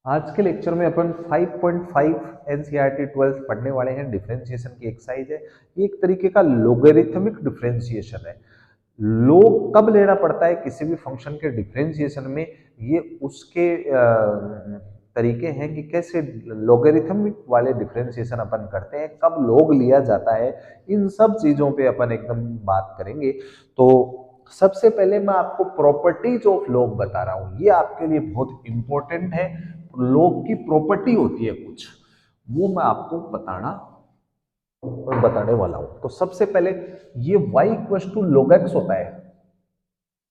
आज के लेक्चर में अपन 5.5 एनसीईआरटी 12 पढ़ने वाले हैं। डिफरेंशिएशन की एक्सरसाइज है। ये एक तरीके का लोगरिथमिक डिफरेंशिएशन है। लोग कब लेना पड़ता है किसी भी फंक्शन के डिफरेंशिएशन में, ये उसके तरीके हैं कि कैसे लोगरिथमिक वाले डिफरेंशिएशन अपन करते हैं, कब लोग लिया जाता है, इन सब चीजों पे अपन एकदम बात करेंगे। तो सबसे पहले मैं आपको प्रॉपर्टीज ऑफ लोग बता रहा हूं, ये आपके लिए बहुत इंपॉर्टेंट है। लोग की प्रॉपर्टी होती है कुछ, वो मैं आपको बताने वाला हूं। तो सबसे पहले ये y equal to log x होता है,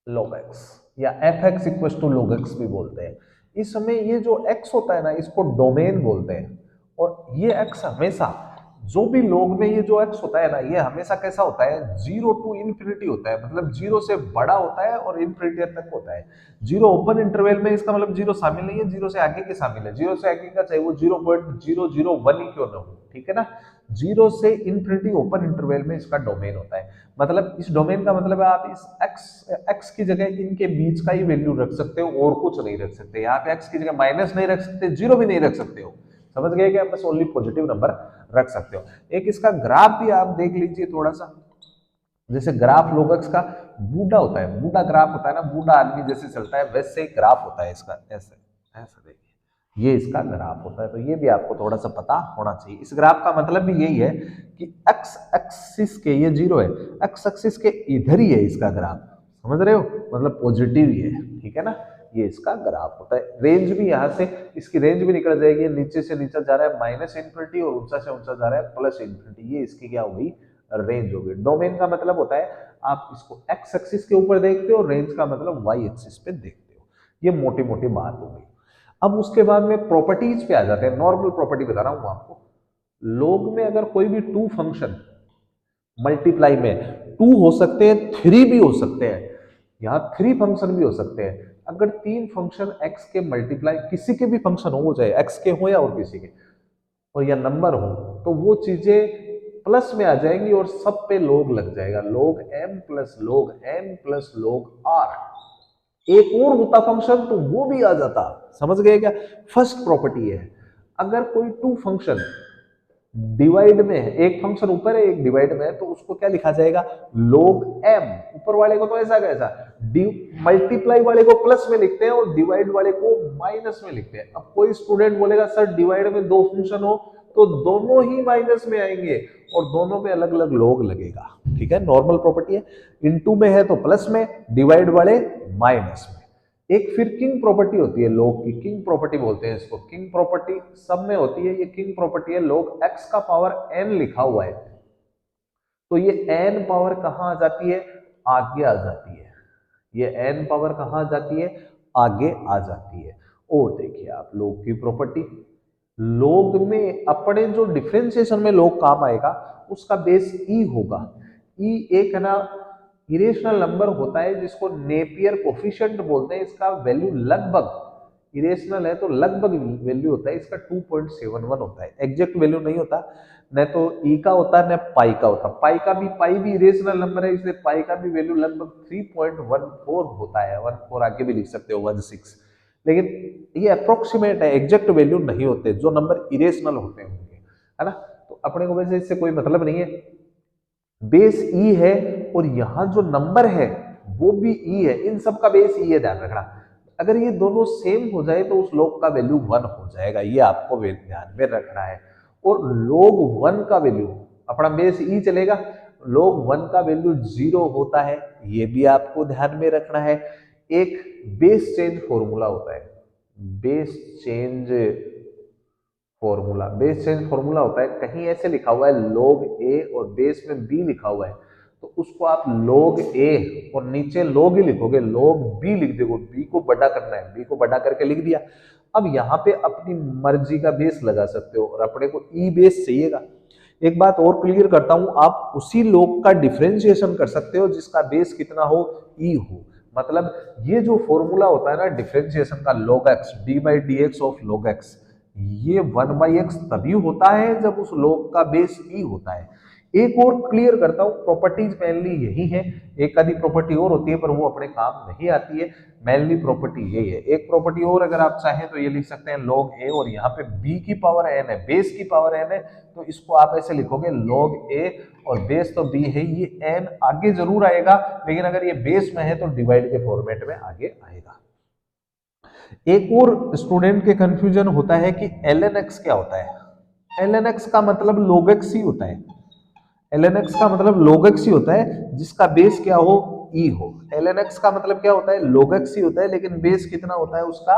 log x या fx equal to log x भी बोलते हैं। इस समय ये जो x होता है ना, इसको डोमेन बोलते हैं। और ये x हमेशा, जो भी लोग में ये जो x होता है ना, ये हमेशा कैसा होता है, 0 टू इन्फिनिटी होता है। मतलब 0 से बड़ा होता है और इन्फिनिटी तक होता है। 0 ओपन इंटरवल में, इसका मतलब 0 शामिल नहीं है, 0 से आगे के शामिल है। 0 से आगे का चाहे वो 0.001 ही क्यों ना हो, ठीक है ना। 0 से इन्फिनिटी ओपन इंटरवल में इसका डोमेन होता है। मतलब इस डोमेन का मतलब है आप इस x की जगह इनके बीच का ही वैल्यू रख सकते हो और कुछ नहीं रख सकते। यहाँ पे x की जगह माइनस नहीं रख सकते, 0 भी नहीं रख सकते हो। समझ गए कि बस ओनली पॉजिटिव नंबर रख सकते हो। एक इसका ग्राफ भी आप देख लीजिए थोड़ा सा। जैसे ग्राफ log x का बूढ़ा होता है, बूढ़ा ग्राफ होता है ना, बूढ़ा आदमी जैसे चलता है वैसे ही ग्राफ होता है इसका। ऐसे ऐसे देखिए, ये इसका ग्राफ होता है। तो ये भी आपको थोड़ा सा पता होना चाहिए। इस ग्राफ का मतलब भी यही है कि x एक्सिस के, ये 0 है, x एक्सिस के इधर ही है इसका ग्राफ। समझ रहे हो, मतलब पॉजिटिव ही है, ठीक है ना। ये इसका ग्राफ होता है। रेंज भी यहाँ से, इसकी रेंज भी निकल जाएगी। नीचे से नीचे जा रहा है माइनस इन्फिनिटी और ऊंचा से ऊंचा जा रहा है प्लस इन्फिनिटी। ये इसकी क्या होगी, रेंज होगी। डोमेन का मतलब होता है आप इसको एक्स एक्सिस के ऊपर देखते हो, रेंज का मतलब वाई एक्सिस पे देखते हो। ये मोटी मोटी बात हो गई। अब उसके बाद में प्रॉपर्टीज पे आ जाते हैं। नॉर्मल प्रॉपर्टी बता रहा हूं आपको। लोग में अगर कोई भी टू फंक्शन मल्टीप्लाई में, टू हो सकते हैं, थ्री भी हो सकते हैं, यहाँ थ्री फंक्शन भी हो सकते हैं। अगर तीन फंक्शन x के मल्टीप्लाई, किसी के भी फंक्शन हो, चाहे x के हो या और किसी के, और या नंबर हो, तो वो चीजें प्लस में आ जाएंगी और सब पे लोग लग जाएगा। लोग m प्लस लोग n प्लस लोग r। एक और होता फंक्शन तो वो भी आ जाता। समझ गए क्या। फर्स्ट प्रॉपर्टी है, अगर कोई टू फंक्शन डिवाइड में है, एक फंक्शन ऊपर है एक डिवाइड में है, तो उसको क्या लिखा जाएगा, log m। ऊपर वाले को तो ऐसा कैसा, मल्टीप्लाई वाले को प्लस में लिखते हैं और डिवाइड वाले को माइनस में लिखते हैं। अब कोई स्टूडेंट बोलेगा सर डिवाइड में दो फंक्शन हो तो दोनों ही माइनस में आएंगे और दोनों पे अलग अलग log लगेगा, ठीक है। नॉर्मल प्रॉपर्टी है। इनटू में है तो प्लस में, डिवाइड वाले माइनस में। एक फिर किंग प्रॉपर्टी होती है लोग की, किंग प्रॉपर्टी बोलते हैं इसको। किंग प्रॉपर्टी सब में होती है। ये किंग प्रॉपर्टी है, लोग x का पावर n लिखा हुआ है तो ये n पावर कहां आ जाती है, आगे आ जाती है। ये n पावर कहां आ जाती है, आगे आ जाती है। और देखिए आप लोग की प्रॉपर्टी, लोग में अपने जो डिफरेंशिएशन में लोग काम आएगा उसका बेस ई होगा। ई एक है ना इरेशनल नंबर होता है जिसको नेपियर कोफिशिएंट बोलते हैं। इसका वैल्यू लगभग, इरेशनल है तो लगभग वैल्यू होता है इसका 2.71 होता है। एग्जैक्ट वैल्यू नहीं होता, न तो ई का होता है न पाई का होता। पाई भी इरेशनल नंबर है, इसलिए पाई का भी वैल्यू लगभग 3.14 होता है। 14 आगे भी लिख सकते हो, 16। लेकिन ये अप्रोक्सीमेट है, एग्जैक्ट वैल्यू नहीं होते जो नंबर इरेशनल होते हैं उनके, है ना। तो अपने को वैसे इससे कोई मतलब नहीं है। बेस ई है और यहां जो नंबर है वो भी ई है। इन सब का बेस ई है, ध्यान रखना। अगर ये दोनों सेम हो जाए तो उस लोग का वैल्यू 1 हो जाएगा, ये आपको ध्यान में रखना है। और लोग 1 का वैल्यू, अपना बेस ई चलेगा, लोग 1 का वैल्यू 0 होता है, ये भी आपको ध्यान में रखना है। एक बेस चेंज फॉर्मूला होता है, base change formula. Base change formula होता है, कहीं ऐसे लिखा हुआ है log a और बेस में b लिखा हुआ है, तो उसको आप log a और नीचे log ही लिखोगे, log b लिख दोगे। b को बड़ा करना है, b को बड़ा करके लिख दिया। अब यहाँ पे अपनी मर्जी का बेस लगा सकते हो और अपने को ई बेस चाहिएगा। एक बात और क्लियर करता हूं, आप उसी log का डिफरेंशिएशन कर सकते हो जिसका बेस कितना हो, ई हो। मतलब ये जो फॉर्मूला होता है ना डिफरेंशिएशन का, log x d/dx of log x, ये 1/x तभी होता है जब उस लोग का बेस ई होता है। एक और क्लियर करता हूं, प्रॉपर्टीज मेनली यही है, एक आधी प्रॉपर्टी और होती है पर वो अपने काम नहीं आती है, मेनली प्रॉपर्टी यही है। एक प्रॉपर्टी और अगर आप चाहें तो ये लिख सकते हैं log a, और यहाँ पे b की पावर n है, बेस की पावर n है, तो इसको आप ऐसे लिखोगे log a, और बेस तो b है, ये n आगे जरूर आएगा, लेकिन अगर ये बेस में है तो डिवाइड के फॉर्मेट में आगे आएगा। एक और स्टूडेंट के कंफ्यूजन होता है कि ln x क्या होता है। ln x का मतलब log x ही होता है, ln x का मतलब log x ही होता है, जिसका बेस क्या हो, e हो। ln x का मतलब क्या होता है, log x ही होता है, लेकिन बेस कितना होता है उसका,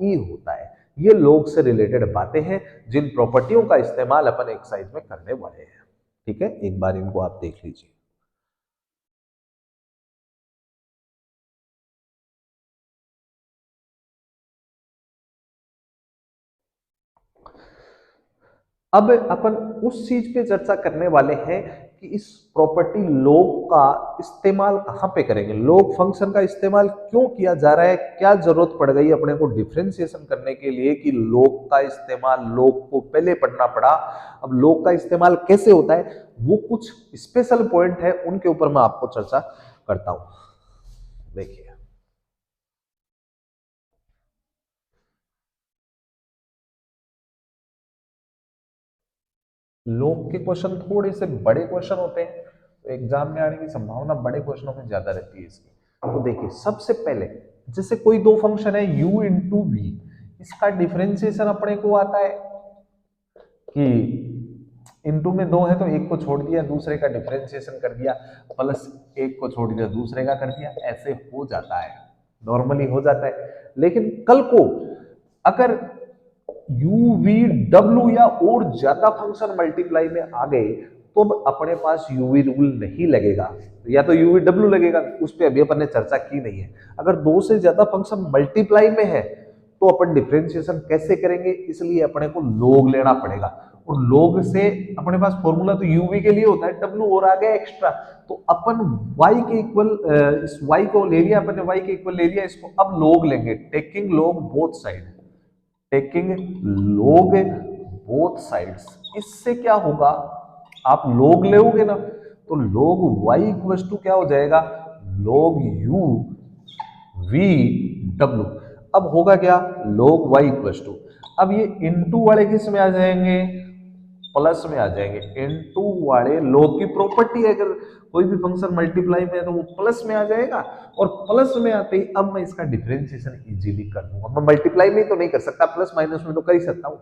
e होता है। ये log से रिलेटेड बातें हैं जिन प्रॉपर्टियों का इस्तेमाल अपन एक्सरसाइज में करने वाले हैं। ठीक है, एक बार इनको आप देख लीजिए। अब अपन उस चीज पे चर्चा करने वाले हैं कि इस प्रॉपर्टी log का इस्तेमाल कहां पे करेंगे, log फंक्शन का इस्तेमाल क्यों किया जा रहा है, क्या जरूरत पड़ गई अपने को डिफरेंशिएशन करने के लिए कि log का इस्तेमाल, log को पहले पढ़ना पड़ा, अब log का इस्तेमाल कैसे होता है, वो कुछ स्पेशल पॉइंट है, उनके ऊपर मैं आपको चर्चा करता हूं। देखिए, लोग के क्वेश्चन थोड़े से बड़े क्वेश्चन होते हैं, तो एग्जाम में आने की संभावना बड़े क्वेश्चनों में ज्यादा रहती है इसकी। तो देखिए, सबसे पहले जैसे कोई दो फंक्शन है u इंटू वी, इसका डिफरेंशिएशन अपने को आता है कि इनटू में दो है तो एक को छोड़ दिया, दूसरे का डिफरेंशिएशन कर दिया, प्लस एक को छोड़ दिया, दूसरे का कर दिया, ऐसे हो जाता है, नॉर्मली हो जाता है। लेकिन कल को अगर यू वी डब्ल्यू या और ज्यादा फंक्शन मल्टीप्लाई में आ गए तो अब अपने पास यूवी रूल नहीं लगेगा, या तो यूवी डब्ल्यू लगेगा, उस पर अभी अपन ने चर्चा की नहीं है। अगर दो से ज्यादा फंक्शन मल्टीप्लाई में है तो अपन डिफरेंशिएशन कैसे करेंगे, इसलिए अपने को log लेना पड़ेगा, और log से अपने पास फॉर्मूला तो यूवी के लिए होता है, w और आ गया एक्स्ट्रा, तो अपन y के इक्वल, इस y को ले लिया अपन ने, y के इक्वल ले लिया, इसको अब log लेंगे, taking log both side, taking log both sides. इससे क्या होगा, आप log लोगे ना तो log y इक्वल टू क्या हो जाएगा, log u v w। अब होगा क्या, log y इक्वल टू, अब ये इनटू वाले किस में आ जाएंगे, प्लस में आ जाएंगे, इनटू वाले log की प्रॉपर्टी है, अगर कोई भी फंक्शन मल्टीप्लाई में है तो वो प्लस में आ जाएगा, और प्लस में आते ही अब मैं इसका डिफरेंशिएशन इजीली कर दूंगा। मैं मल्टीप्लाई में तो नहीं कर सकता, प्लस माइनस में तो कर ही सकता हूं।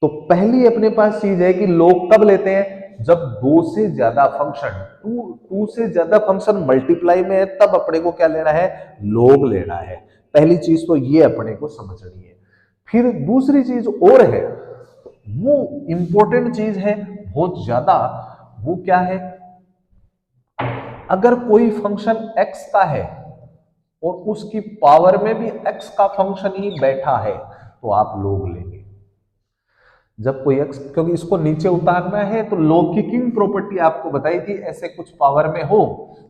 तो पहली अपने पास चीज है कि log कब लेते हैं, जब दो से ज्यादा फंक्शन, टू से ज्यादा फंक्शन मल्टीप्लाई में है, तब अपने को क्या लेना है, log लेना है। पहली चीज तो ये अपने को समझनी है। फिर दूसरी चीज और है, वो इंपॉर्टेंट चीज है बहुत ज्यादा, वो क्या है, अगर कोई फंक्शन x का है और उसकी पावर में भी x का फंक्शन ही बैठा है तो आप log लेंगे। जब कोई x, क्योंकि इसको नीचे उतारना है तो log की किंग प्रॉपर्टी आपको बताई थी, ऐसे कुछ पावर में हो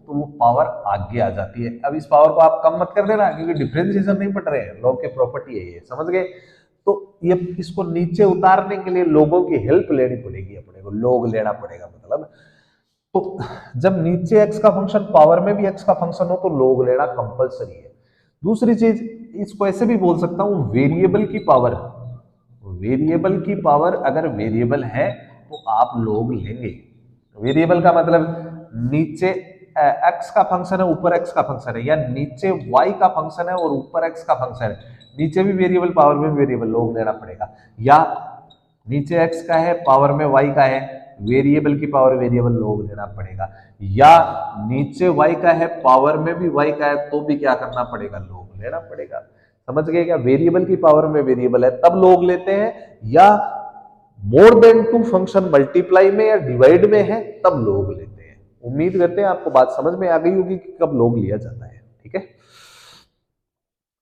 तो वो पावर आगे आ जाती है। अब इस पावर को आप कम मत कर देना, क्योंकि डिफरेंशिएशन नहीं पढ़ रहे हैं, log की प्रॉपर्टी है ये, समझ गए। तो ये इसको नीचे उतारने के लिए लोगों की हेल्प लेनी पड़ेगी, अपने को log लेना पड़ेगा मतलब। तो जब नीचे x का फंक्शन, पावर में भी x का फंक्शन हो तो log लेना कंपलसरी है। दूसरी चीज, इसको ऐसे भी बोल सकता हूं, वेरिएबल की पावर, वेरिएबल की पावर अगर वेरिएबल है तो आप log लेंगे। वेरिएबल का मतलब नीचे x का फंक्शन है, ऊपर x का फंक्शन है, या नीचे y का फंक्शन है और ऊपर x का फंक्शन है, नीचे भी वेरिएबल पावर में वेरिएबल, log लेना पड़ेगा। या नीचे x का है पावर में y का है, वेरिएबल की पावर वेरिएबल log लेना पड़ेगा। या नीचे y का है पावर में भी y का है तो भी क्या करना पड़ेगा, log लेना पड़ेगा। समझ गए क्या, वेरिएबल की पावर में वेरिएबल है तब log लेते हैं, या more than two function multiply में या डिवाइड में है तब log लेते हैं। उम्मीद करते हैं आपको बात समझ में आ गई होगी कि कब log लिया जाता है। ठीक है,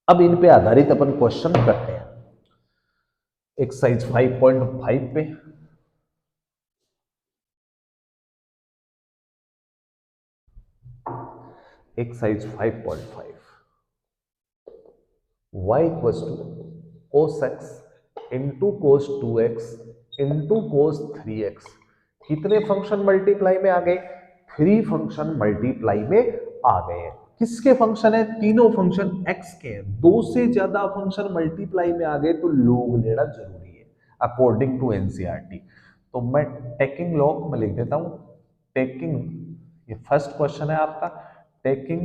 अब इन पे आधारित अपन क्वेश्चन करते हैं एक्सरसाइज 5.5 पे। Exercise 5.5, y equals to cos x into cos 2x into cos 3x कितने फंक्शन मल्टीप्लाई में आ गए? 3 फंक्शन मल्टीप्लाई में आ गए हैं। किसके फंक्शन है? तीनों फंक्शन x के हैं। 2 से ज्यादा फंक्शन मल्टीप्लाई में आ गए तो log लेना जरूरी है अकॉर्डिंग टू एनसीईआरटी। तो मैं टेकिंग log में लिख देता हूं टेकिंग, ये फर्स्ट क्वेश्चन है आपका, टेकिंग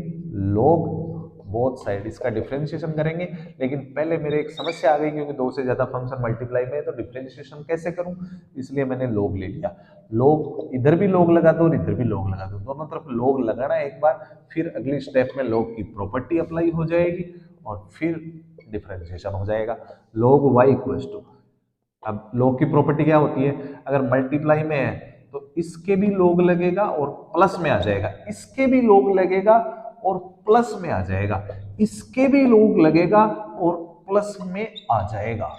log बोथ साइड, इसका डिफरेंशिएशन करेंगे। लेकिन पहले मेरे एक समस्या आ गई क्योंकि 2 से ज्यादा फंक्शन मल्टीप्लाई में है तो डिफरेंशिएशन कैसे करूं, इसलिए मैंने log ले लिया। log इधर भी log लगा दो और इधर भी log लगा दो, दोनों तरफ log लगाना है एक बार, फिर अगली स्टेप में log की प्रॉपर्टी अप्लाई हो जाएगी और फिर डिफरेंशिएशन हो जाएगा। log y इक्वल्स टू, अब log की प्रॉपर्टी क्या होती है, अगर मल्टीप्लाई में है तो इसके भी log लगेगा और प्लस में आ जाएगा, इसके भी log लगेगा और प्लस में आ जाएगा, इसके भी log लगेगा और प्लस में आ जाएगा।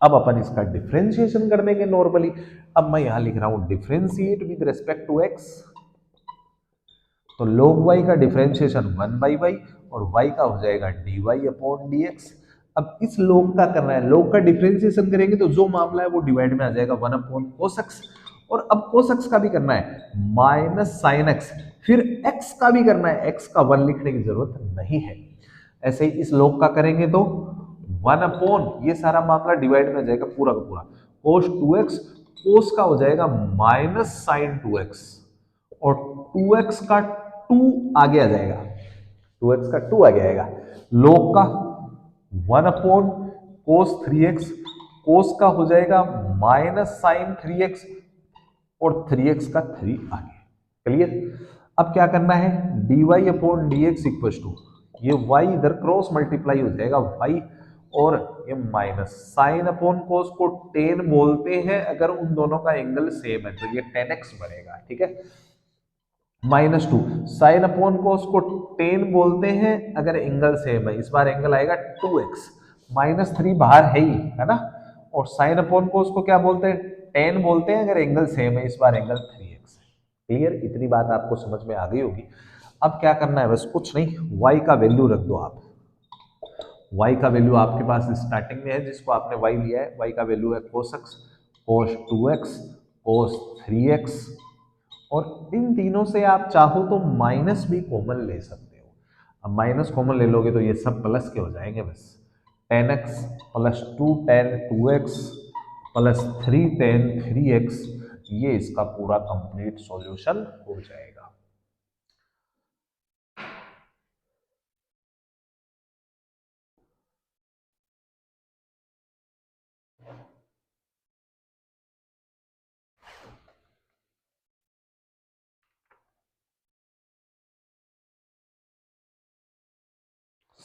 अब अपन इसका डिफरेंशिएशन कर देंगे नॉर्मली। अब मैं यहां लिख रहा हूं differentiate with respect to x, तो log y का डिफरेंशिएशन 1/y और y का हो जाएगा dy अपॉन dx। अब इस log का करना है, log का डिफरेंशिएशन करेंगे तो जो मामला है वो डिवाइड में आ जाएगा 1 अपॉन cos x, और अब cos x का भी करना है माइनस sin x, फिर x का भी करना है, x का 1 लिखने की जरूरत नहीं है। ऐसे ही इस log का करेंगे तो 1 अपॉन, ये सारा मामला डिवाइड में आ जाएगा पूरा का पूरा, cos 2x, cos का हो जाएगा माइनस sin 2x और 2x का 2 आगे आ जाएगा, 2x का 2 आगे आएगा। log का 1 अपॉन cos 3x, cos का हो जाएगा माइनस sin 3x और 3x का 3 आगे। क्लियर? अब क्या करना है, dy upon dx equal to, ये y इधर क्रॉस मल्टीप्लाई हो जाएगा y और ये माइनस साइन अपॉन कोस को टेन बोलते हैं अगर उन दोनों का एंगल सेम है, तो ये 10x बनेगा। ठीक है, माइनस 2 साइन अपॉन कोस को टेन बोलते हैं अगर एंगल सेम है, इस बार एंगल आएगा 2x, माइनस 3 बाहर है ही, है ना, और साइन अपॉन कोस को क्या बोलते हैं, टेन बोलते हैं अगर एंगल सेम है, इस बार एंगल 3x है। क्लियर? इतनी बात आपको समझ में आ गई होगी। अब क्या करना है, बस कुछ नहीं, y का वैल्यू रख दो आप। y का वैल्यू आपके पास स्टार्टिंग में है जिसको आपने y लिया है, y का वैल्यू है cos x, cos 2x, cos 3x, और इन तीनों से आप चाहो तो माइनस भी कॉमन ले सकते हो। अब माइनस कॉमन ले लोगे तो ये सब प्लस के हो जाएंगे, बस 10x plus 2 tan 2x plus 3 tan 3x, ये इसका पूरा कंप्लीट सॉल्यूशन हो जाएगा।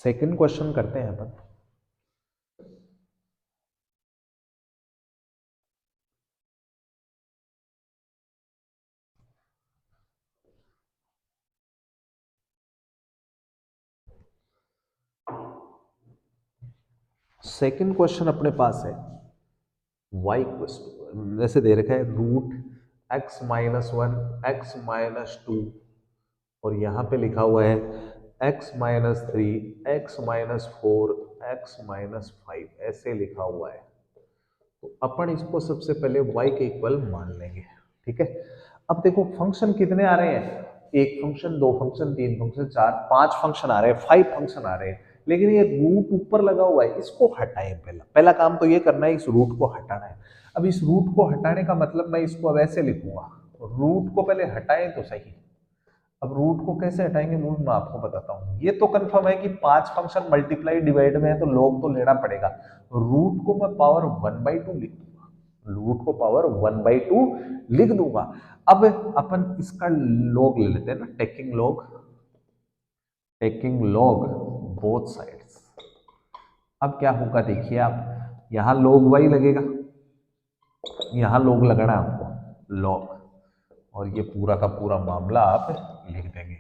सेकंड क्वेश्चन करते हैं अपन। सेकंड क्वेश्चन अपने पास है y जैसे दे रखा है root x minus 1 x minus 2 और यहां पे लिखा हुआ है x minus 3 x minus 4 x minus 5, ऐसे लिखा हुआ है। तो अपन इसको सबसे पहले y के इक्वल मान लेंगे। ठीक है, अब देखो फंक्शन कितने आ रहे हैं, एक फंक्शन, दो फंक्शन, तीन फंक्शन, चार, पांच फंक्शन आ रहे हैं, 5 फंक्शन आ रहे हैं, लेकिन ये रूट ऊपर लगा हुआ है, इसको हटाएं। पहला पहला काम तो ये करना है, इस रूट को हटाना है। अब इस रूट को हटाने का मतलब मैं इसको अब ऐसे लिखूंगा, रूट को पहले हटाएं तो सही। अब रूट को कैसे हटाएंगे वो मैं आपको बताता हूँ। ये तो कंफर्म है कि 5 फंक्शन मल्टीप्लाई डिवाइड में है तो log तो लेना पड़ेगा। रूट को मैं पावर 1/2 लिख दूंगा, रूट को पावर 1/2 लिख दूंगा। अब अपन इसका log ले लेते हैं ना, टेकिंग log बोथ साइड्स। अब क्या होगा देखिए आप, यहां log y लगेगा, यहां log लगाना है आपको log, और ये पूरा का पूरा मामला आप लिख देंगे।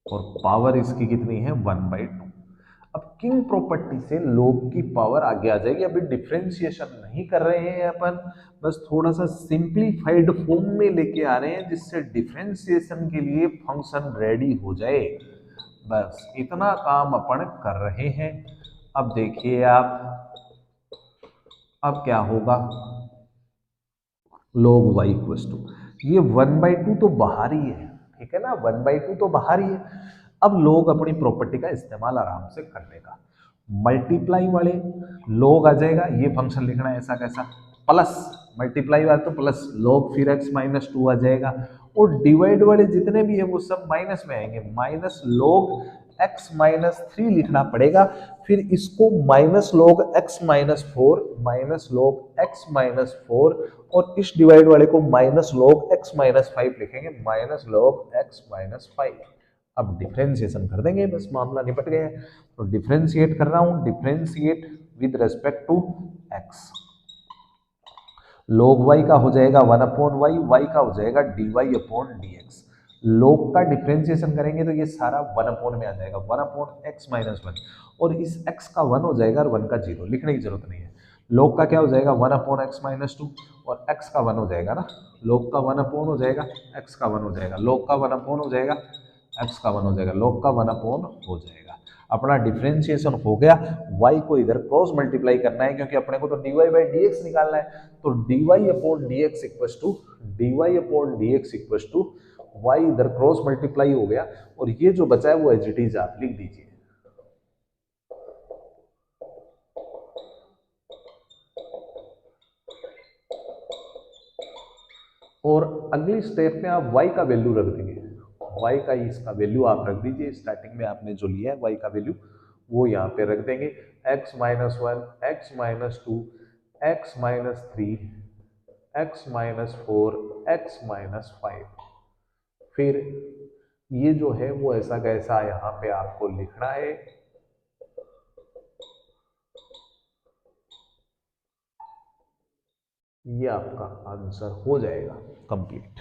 और पावर इसकी कितनी है 1/2। अब किंग प्रॉपर्टी से log की पावर आगे आ जाएगी। अभी डिफरेंशिएशन नहीं कर रहे हैं अपन, बस थोड़ा सा सिंप्लीफाइड फॉर्म में लेके आ रहे हैं जिससे डिफरेंशिएशन के लिए फंक्शन रेडी हो जाए। बस इतना काम अपन कर रहे हैं। अब देखिए आप, अब क्या होगा, log y इक्वल्स टू, ये 1/2 तो बाहर ही है, ठीक है ना, 1/2 तो बाहर ही है। अब लोग अपनी प्रॉपर्टी का इस्तेमाल आराम से कर लेगा, मल्टीप्लाई वाले लोग आ जाएगा, ये फंक्शन लिखना है ऐसा कैसा, प्लस मल्टीप्लाई वाले तो प्लस लोग, फिर x माइनस टू आ जाएगा, और डिवाइड वाले जितने भी है वो सब माइनस में आएंगे, minus log x minus three लिखना पड़ेगा, फिर इसको minus log x minus four, minus log x minus four, और इस डिवाइड वाले को minus log x minus five लिखेंगे, minus log x minus five. अब डिफ्रेंसिएशन कर देंगे, बस मामला निपट गया। तो डिफ्रेंशिएट कर रहा हूं, differentiate with respect to x, log y का हो जाएगा 1/y, y का हो जाएगा dy/dx। log का डिफ्रेंशिएशन करेंगे तो ये सारा 1 में आ जाएगा, 1/x माइनस वन, और इस x का 1 हो जाएगा और 1 का 0, लिखने की जरूरत नहीं है। log का क्या हो जाएगा 1/x माइनस टू, और x का 1 हो जाएगा ना, log का 1 हो जाएगा, x का 1 हो जाएगा, log का 1 हो जाएगा, x का 1 हो जाएगा, log का 1 हो जाएगा। अपना डिफरेंशिएशन हो गया, y को इधर क्रॉस मल्टीप्लाई करना है क्योंकि अपने को तो dy/dx निकालना है, तो dy/dx equals to dy/dx equals to y, इधर क्रॉस मल्टीप्लाई हो गया, और ये जो बचा है वो एज इट इज आप लिख दीजिए। और अगली स्टेप में आप y का वैल्यू रख देंगे, y का इसका वैल्यू आप रख दीजिए, स्टार्टिंग में आपने जो लिया है y का वैल्यू वो यहाँ पे रख देंगे, x minus one, x minus two, x minus three, x minus four, x minus five. फिर ये जो है वो ऐसा कैसा यहाँ पे आपको लिखना है, ये आपका आंसर हो जाएगा कंप्लीट।